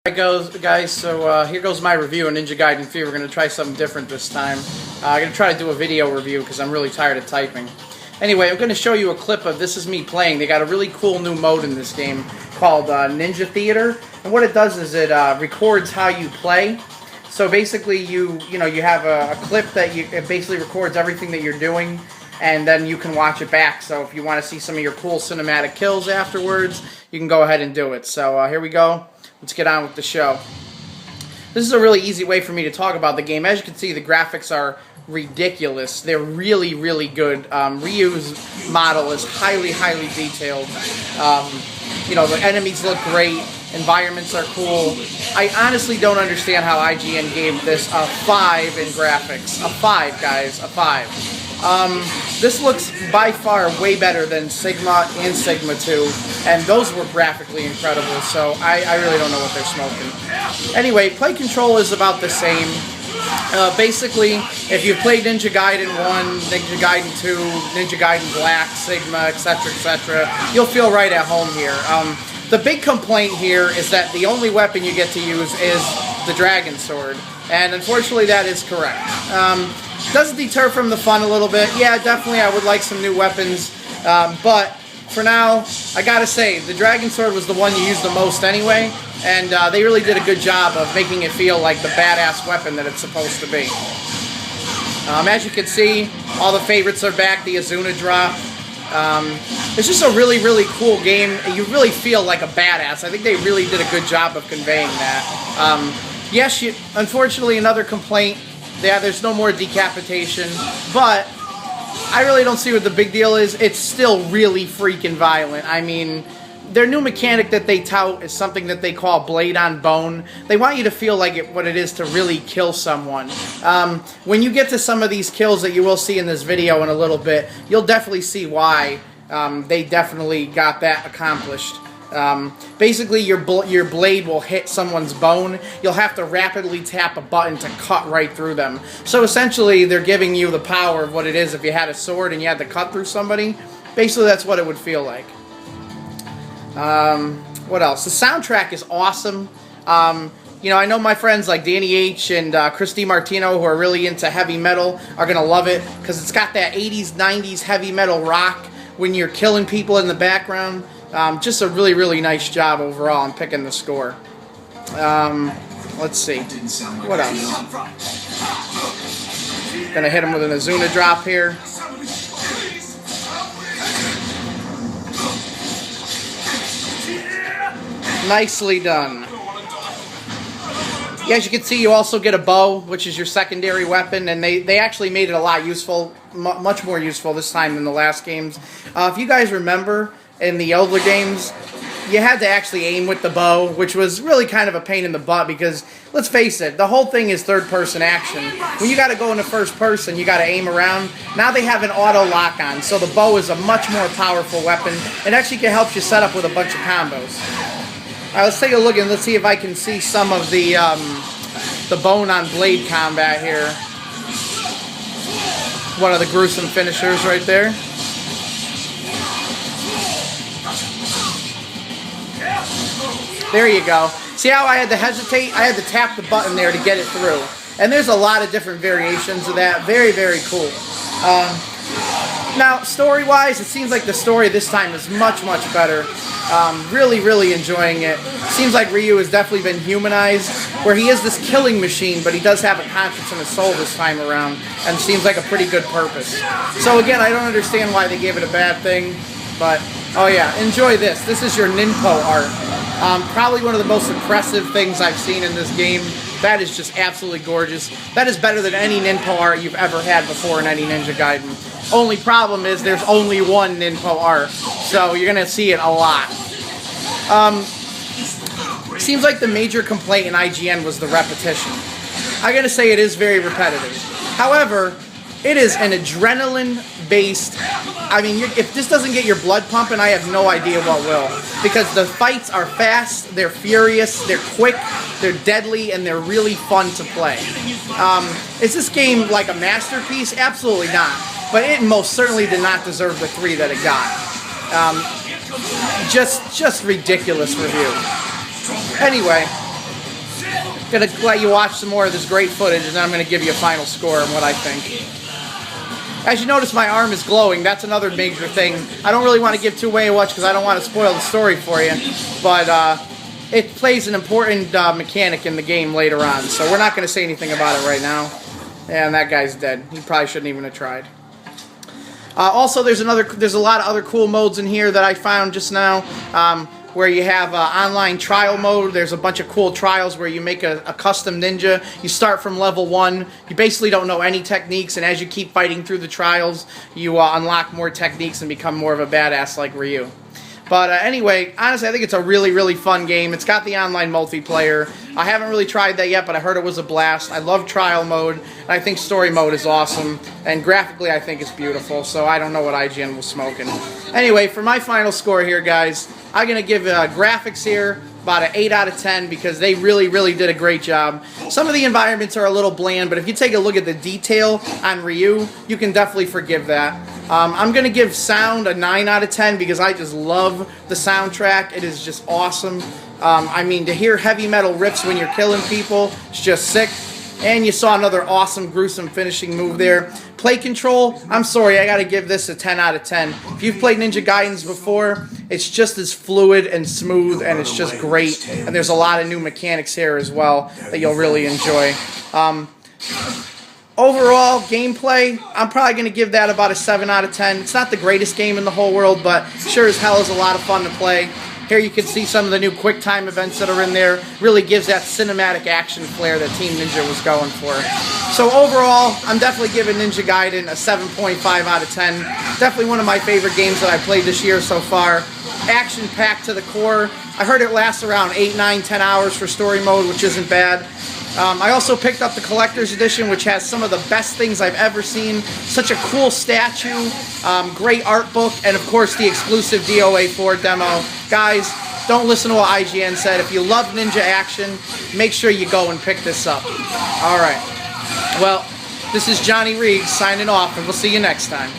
Guys, so here goes my review of Ninja Gaiden 3. We're going to try something different this time. I'm going to try to do a video review because I'm really tired of typing. Anyway, I'm going to show you a clip of this is me playing. They got a really cool new mode in this game called Ninja Theater. And what it does is it records how you play. So basically you have a clip that it basically records everything that you're doing, and then you can watch it back. So if you want to see some of your cool cinematic kills afterwards, you can go ahead and do it. So here we go. Let's get on with the show. This is a really easy way for me to talk about the game. As you can see, the graphics are ridiculous. They're really, really good. Ryu's model is highly, highly detailed. The enemies look great. Environments are cool. I honestly don't understand how IGN gave this a 5 in graphics. A 5, guys. A 5. This looks by far way better than Sigma and Sigma 2, and those were graphically incredible, so I really don't know what they're smoking. Anyway, play control is about the same. Basically, if you've played Ninja Gaiden 1, Ninja Gaiden 2, Ninja Gaiden Black, Sigma, etc., you'll feel right at home here. The big complaint here is that the only weapon you get to use is the Dragon Sword, and unfortunately that is correct. Does it deter from the fun a little bit? Yeah, definitely I would like some new weapons, but for now, I gotta say, the Dragon Sword was the one you used the most anyway, and they really did a good job of making it feel like the badass weapon that it's supposed to be. As you can see, all the favorites are back, the Azuna drop. It's just a really, really cool game. You really feel like a badass. I think they really did a good job of conveying that. Yes, unfortunately, another complaint. Yeah, there's no more decapitation, but I really don't see what the big deal is. It's still really freaking violent. I mean, their new mechanic that they tout is something that they call Blade on Bone. They want you to feel like what it is to really kill someone. When you get to some of these kills that you will see in this video in a little bit, you'll definitely see why they definitely got that accomplished. Basically, your blade will hit someone's bone. You'll have to rapidly tap a button to cut right through them. So essentially, they're giving you the power of what it is if you had a sword and you had to cut through somebody. Basically, that's what it would feel like. What else? The soundtrack is awesome. I know my friends like Danny H. and Christy Martino, who are really into heavy metal, are going to love it because it's got that 80s, 90s heavy metal rock when you're killing people in the background. Just a really, really nice job overall in picking the score. Let's see. What else? Gonna hit him with an Azuna drop here. Nicely done. Yeah, as you can see, you also get a bow, which is your secondary weapon, and they actually made it a lot useful, much more useful this time than the last games. If you guys remember, in the older games, you had to actually aim with the bow, which was really kind of a pain in the butt because, let's face it, the whole thing is third-person action. When you got to go into first person, you got to aim around. Now they have an auto lock-on, so the bow is a much more powerful weapon. It actually can help you set up with a bunch of combos. All right, let's take a look and let's see if I can see some of the bone on blade combat here. One of the gruesome finishers right there. There you go. See how I had to hesitate? I had to tap the button there to get it through. And there's a lot of different variations of that. Very, very cool. Now, story-wise, it seems like the story this time is much, much better. Really, really enjoying it. Seems like Ryu has definitely been humanized, where he is this killing machine, but he does have a conscience and a soul this time around, and seems like a pretty good purpose. So again, I don't understand why they gave it a bad thing, but, oh yeah, enjoy this. This is your Ninpo art. Probably one of the most impressive things I've seen in this game. That is just absolutely gorgeous. That is better than any Ninpo art you've ever had before in any Ninja Gaiden. Only problem is there's only one Ninpo art, so you're going to see it a lot. Seems like the major complaint in IGN was the repetition. I got to say it is very repetitive. However, it is an adrenaline-based... I mean, if this doesn't get your blood pumping, I have no idea what will. Because the fights are fast, they're furious, they're quick, they're deadly, and they're really fun to play. Is this game like a masterpiece? Absolutely not. But it most certainly did not deserve the 3 that it got. Just ridiculous review. Anyway, Gonna let you watch some more of this great footage, and then I'm gonna give you a final score on what I think. As you notice, my arm is glowing. That's another major thing. I don't really want to give too away much because I don't want to spoil the story for you, but it plays an important mechanic in the game later on, so we're not going to say anything about it right now. And that guy's dead. He probably shouldn't even have tried. Also, there's a lot of other cool modes in here that I found just now, where you have online trial mode. There's a bunch of cool trials where you make a custom ninja. You start from level 1. You basically don't know any techniques, and as you keep fighting through the trials, you unlock more techniques and become more of a badass like Ryu. But anyway, honestly, I think it's a really, really fun game. It's got the online multiplayer. I haven't really tried that yet, but I heard it was a blast. I love trial mode, and I think story mode is awesome. And graphically, I think it's beautiful, so I don't know what IGN was smoking. Anyway, for my final score here, guys, I'm going to give graphics here about an 8 out of 10 because they really, really did a great job. Some of the environments are a little bland, but if you take a look at the detail on Ryu, you can definitely forgive that. I'm going to give sound a 9 out of 10 because I just love the soundtrack. It is just awesome. I mean, to hear heavy metal riffs when you're killing people, it's just sick. And you saw another awesome, gruesome finishing move there. Play control, I'm sorry, I got to give this a 10 out of 10. If you've played Ninja Gaidens before, it's just as fluid and smooth, and it's just great. And there's a lot of new mechanics here as well that you'll really enjoy. Overall, gameplay, I'm probably going to give that about a 7 out of 10. It's not the greatest game in the whole world, but sure as hell is a lot of fun to play. Here you can see some of the new quick time events that are in there. Really gives that cinematic action flair that Team Ninja was going for. So overall, I'm definitely giving Ninja Gaiden a 7.5 out of 10. Definitely one of my favorite games that I played this year so far. Action-packed to the core. I heard it lasts around 8, 9, 10 hours for story mode, which isn't bad. I also picked up the Collector's Edition, which has some of the best things I've ever seen. Such a cool statue, great art book, and of course the exclusive DOA 4 demo. Guys, don't listen to what IGN said. If you love ninja action, make sure you go and pick this up. Alright, well, this is Johnny Reeves signing off, and we'll see you next time.